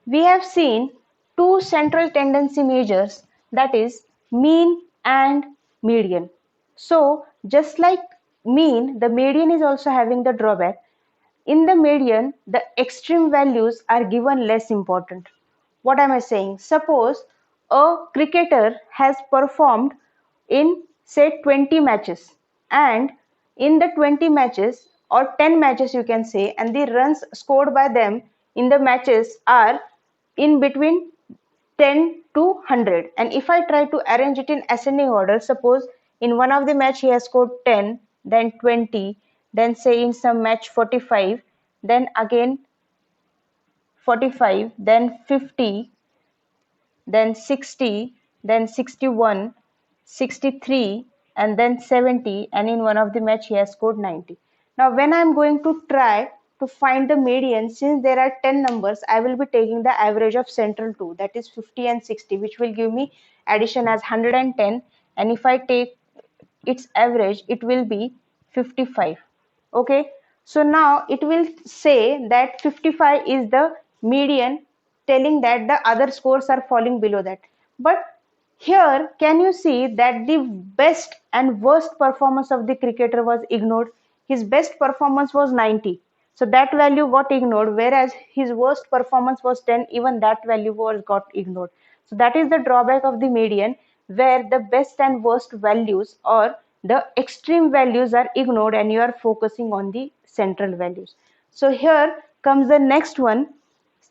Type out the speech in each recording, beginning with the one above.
we have seen two central tendency measures, that is mean and median. So just like mean, the median is also having the drawback. In the median, the extreme values are given less important. What am I saying? Suppose a cricketer has performed in say 20 matches, and in the 20 matches or 10 matches you can say, and the runs scored by them in the matches are in between 10 to 100, and if I try to arrange it in ascending order, suppose in one of the match he has scored 10, then 20, then say in some match 45, then again 45, then 50, then 60, then 61, 63, and then 70, and in one of the match he has scored 90. Now when I am going to try to find the median, since there are 10 numbers, I will be taking the average of central two, that is 50 and 60, which will give me addition as 110, and if I take its average, it will be 55. Okay, so now it will say that 55 is the median, telling that the other scores are falling below that. But here can you see that the best and worst performance of the cricketer was ignored? His best performance was 90, so that value got ignored, whereas his worst performance was 10, even that value was got ignored. So that is the drawback of the median, where the best and worst values or the extreme values are ignored and you are focusing on the central values. So here comes the next one,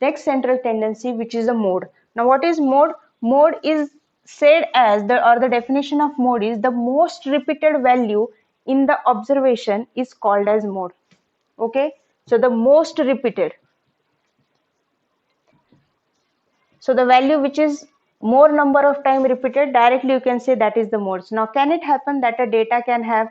next central tendency, which is a mode. Now what is mode? Mode is said as the definition of mode is the most repeated value in the observation is called as mode. Okay, so the most repeated, so the value which is more number of time repeated, directly you can say that is the modes. Now can it happen that a data can have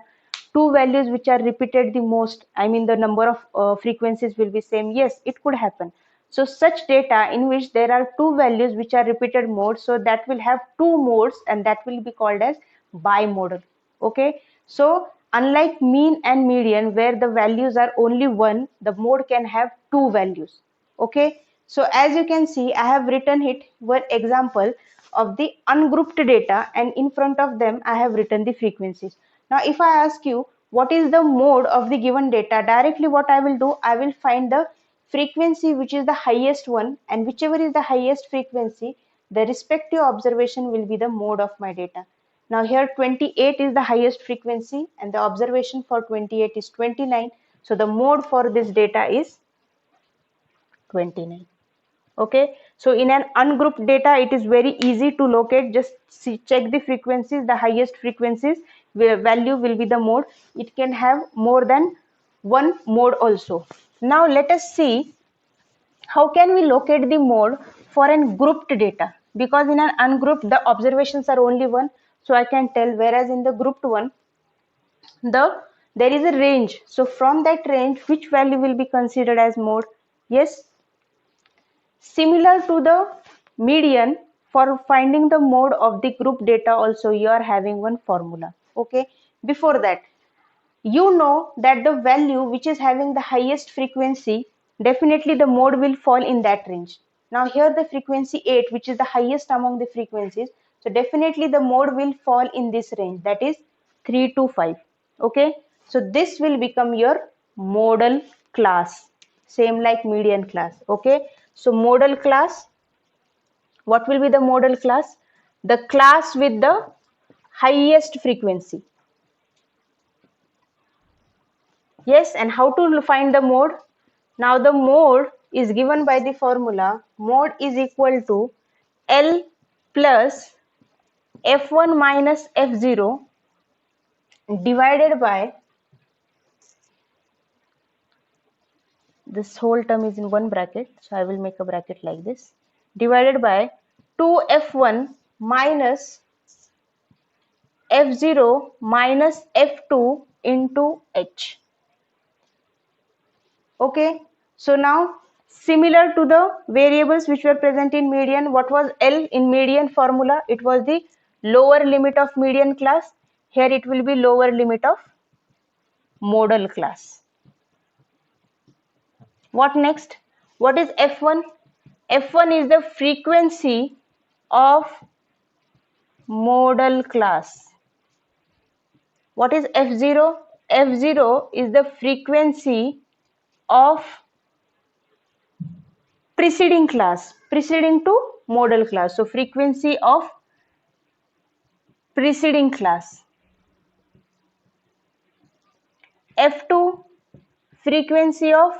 two values which are repeated the most, I mean the number of frequencies will be same? Yes, it could happen. So such data in which there are two values which are repeated modes, so that will have two modes and that will be called as bimodal. Okay, so unlike mean and median where the values are only one, the mode can have two values. Okay, so as you can see, I have written it one example of the ungrouped data, and in front of them I have written the frequencies. Now if I ask you what is the mode of the given data, directly what I will do, I will find the frequency which is the highest one, and whichever is the highest frequency, the respective observation will be the mode of my data. Now here 28 is the highest frequency and the observation for 28 is 29. So the mode for this data is 29. Okay, so in an ungrouped data it is very easy to locate. Just check the frequencies, the highest frequencies where value will be the mode. It can have more than one mode also. Now let us see how can we locate the mode for an grouped data, because in an ungrouped the observations are only one, so I can tell, whereas in the grouped one there is a range, so from that range which value will be considered as mode? Yes, similar to the median, for finding the mode of the group data also you are having one formula. Okay, before that, you know that the value which is having the highest frequency, definitely the mode will fall in that range. Now here the frequency 8, which is the highest among the frequencies, so definitely the mode will fall in this range, that is 3 to 5. Okay, so this will become your modal class, same like median class. Okay, so modal class, what will be the modal class? The class with the highest frequency. Yes, and how to find the mode? Now the mode is given by the formula mode is equal to L plus F1 minus F0 divided by, this whole term is in one bracket, so I will make a bracket like this, divided by 2F1 minus F0 minus F2 into H. Okay, so now similar to the variables which were present in median, what was L in median formula? It was the lower limit of median class. Here it will be lower limit of modal class. What next? What is F1? F1 is the frequency of modal class. What is F0? F0 is the frequency of preceding class, preceding to modal class. So frequency of preceding class. F2 frequency of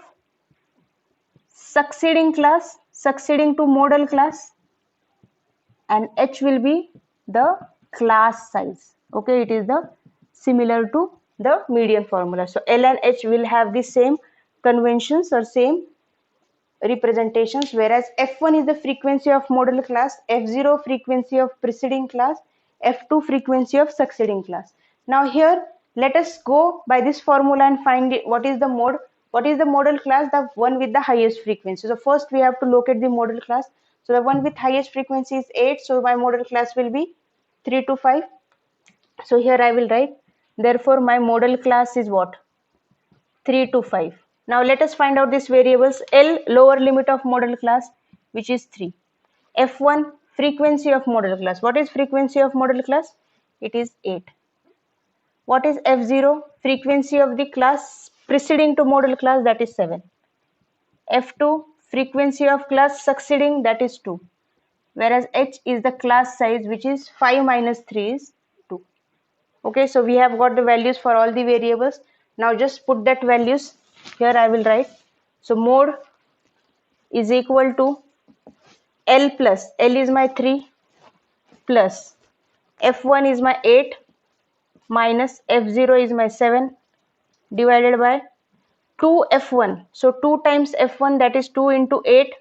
succeeding class, succeeding to modal class, and H will be the class size. Okay, it is the similar to the median formula. So L and H will have the same conventions or same representations, whereas F1 is the frequency of modal class, F0 frequency of preceding class, F2 frequency of succeeding class. Now here let us go by this formula and find what is the mode. What is the modal class? The one with the highest frequency. So first we have to locate the modal class. So the one with highest frequency is 8. So my modal class will be 3 to 5. So here I will write, therefore my modal class is what? 3 to 5. Now let us find out these variables. L, lower limit of modal class, which is 3. F1, frequency of modal class. What is frequency of modal class? It is 8. What is F0? Frequency of the class preceding to modal class, that is 7. F2, frequency of class succeeding, that is 2. Whereas H is the class size, which is 5 minus 3 is 2. Okay, so we have got the values for all the variables. Now just put that values. Here I will write. So mode is equal to L plus, L is my 3 plus F1 is my 8 minus F0 is my 7 divided by 2 F1. So 2 times F1, that is 2 into 8,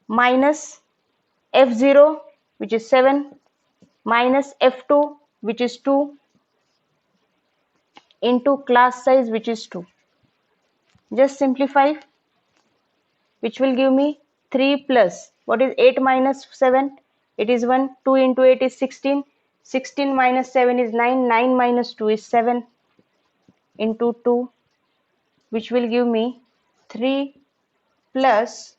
minus F0, which is 7, minus F2, which is 2, into class size, which is 2. Just simplify, which will give me 3 plus, what is 8 minus 7? It is 1. 2 into 8 is 16. 16 minus 7 is 9. 9 minus 2 is 7 into 2, which will give me 3 plus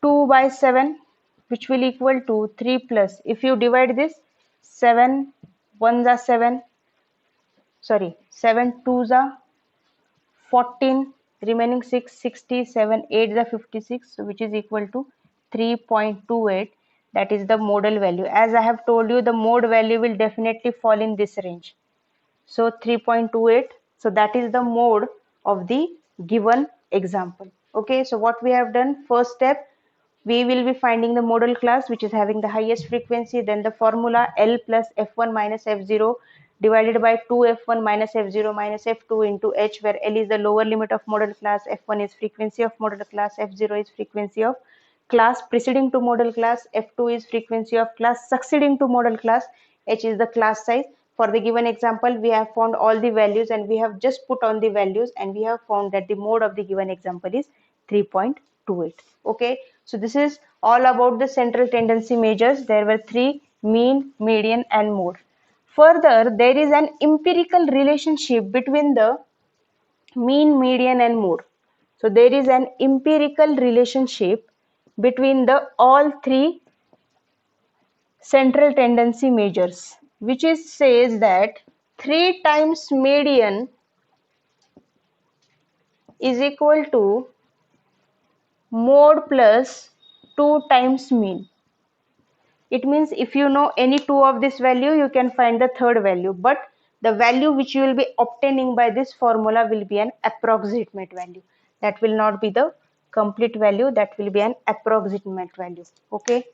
2 by 7, which will equal to 3 plus, if you divide this, 7 1s are 7, sorry, 7 2s are 14, remaining 6, 67, 8 is 56, so which is equal to 3.28. That is the modal value. As I have told you, the mode value will definitely fall in this range. So 3.28. So that is the mode of the given example. Okay, so what we have done, first step, we will be finding the modal class which is having the highest frequency. Then the formula L plus F1 minus F0 divided by 2 F1 minus F0 minus F2 into H, where L is the lower limit of modal class, F1 is frequency of modal class, F0 is frequency of class preceding to modal class, F2 is frequency of class succeeding to modal class, H is the class size. For the given example, we have found all the values and we have just put on the values, and we have found that the mode of the given example is 3.28. Okay, so this is all about the central tendency measures. There were 3: mean, median and mode. Further, there is an empirical relationship between the mean, median and mode. So there is an empirical relationship between the all three central tendency measures, which is says that 3 times median is equal to mode plus 2 times mean. It means if you know any two of this value, you can find the third value, but the value which you will be obtaining by this formula will be an approximate value. That will not be the complete value, that will be an approximate value. Okay.